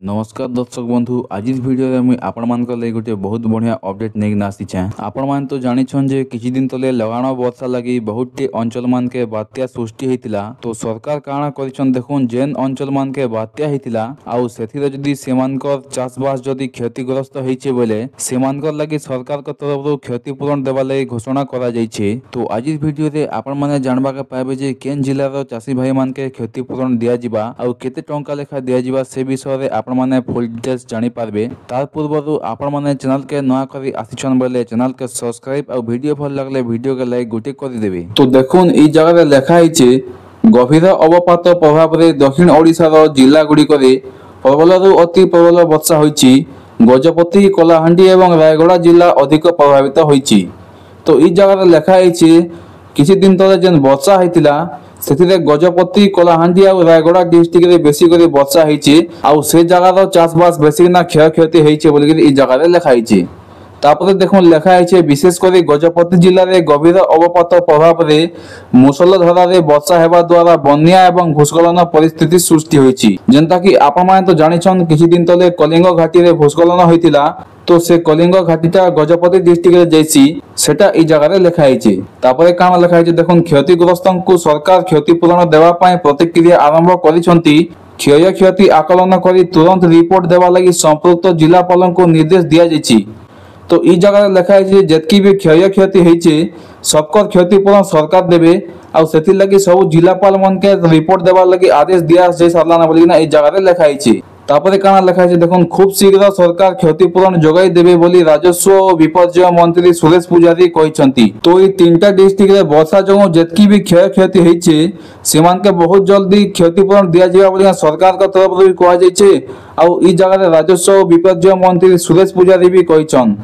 नमस्कार दर्शक बंधु आज इस वीडियो में मुझे आपण मान गोटे बहुत बढ़िया अपडेट नहीं आसीचे। आपण मान तो जानिछन जे किछि दिन तले लगाण वर्षा लगी बहुत टी अंचल मान के बात्या सृष्टि हेतिला। तो सरकार काना करिछन देखुन जेन अंचल मान के बात्या हेतिला आउ सेथिरे जदी सेमानकर चाषबास जदी क्षतिग्रस्त होइछे बोले सेमानकर लगी सरकार के तरफ क्षतिपूरण देवा लगी घोषणा करा जाइछे। तो आज इस वीडियो रे आपण माने जानबा के पाबे जे केन जिल्ला रो चाषी भाई मान के क्षतिपूरण दिया जिबा आउ केते टंका लेखा दिया जिबा से विषय रे आपण माने फुल डिटेल्स जानि पारबे। तार पूर्वरु आपण माने चैनल के नया करी आसिछन बोले चैनल के सब्सक्राइब और वीडियो भल लागले वीडियो के लाइक गोटे कर देबे। तो देखुन ई जगह रे लेखा हिचे गभीर अवपात प्रभाव रे दक्षिण ओडिसा रो जिल्ला गुडी करे प्रबलरु अति प्रबल वर्षा होईची। गजपति कलाहांडी एवं रायगड़ा जिला अधिक प्रभावित होईची। तो ई जगह रे लेखा हिचे किछि दिन तले जेन वर्षा हेतिला सेथिरे गजपति कलाहांडी और रायगड़ा डिस्ट्रिक्ट रे बेसी करे वर्षा हेछि आउ से जगह रो चाषबास बेसी ना क्षय क्षति हेछि बोली के ई जगह रे लेखा हेछि। तापरे देखो लेखा हेछि विशेष करे गजपति जिल्ला रे गभीर अवपात प्रभाव रे मुसलधारा रे वर्षा हेबा द्वारा बन्या एवं भूस्खलन परिस्थिति सृष्टि होईछि। जेंता कि आपण माने तो जानिछन किछि दिन तले कलिंग घाटी रे भूस्खलन होइतिला। तो से कलिंग घाटीटा गजपति डिस्ट्रिक्ट रे जैसी सेटा ई जगह रे लेखा हेछि। तापरे काना लेखा हेछि देखुन क्षतिग्रस्तन को सरकार क्षतिपूरण देवा पाए प्रतिक्रिया आरंभ करिसंती। क्षय क्षति आकलन करी तुरंत रिपोर्ट देवा लागि संपुक्त जिलापाल को निर्देश दिया जाइछि। तो ई जगह लेखा है जतकी भी क्षय क्षति होइछे सबकर क्षतिपूरण सरकार देबे आउ सेति लगी सब जिलापाल मन के रिपोर्ट देवा लगी आदेश दिया जे सरलाना बोली ना ई जगह रे लेखा है। तापरे काना लेखा है देखुन खूब शीघ्र सरकार क्षतिपूरण जोगाई देबे बोली राजस्व और विपर्यय मंत्री सुरेश पुजारी कहिसंती। तो ई तीनटा डिस्ट्रिक्ट रे वर्षा जो जतकी भी क्षय क्षति होइछे सेमान के बहुत जल्दी क्षतिपूरण दिया जिबा बोली सरकार का तरफ रे कहै जाइछे। आउ ई जगह रे राजस्व और विपर्यय मंत्री सुरेश पुजारी भी कहिसन।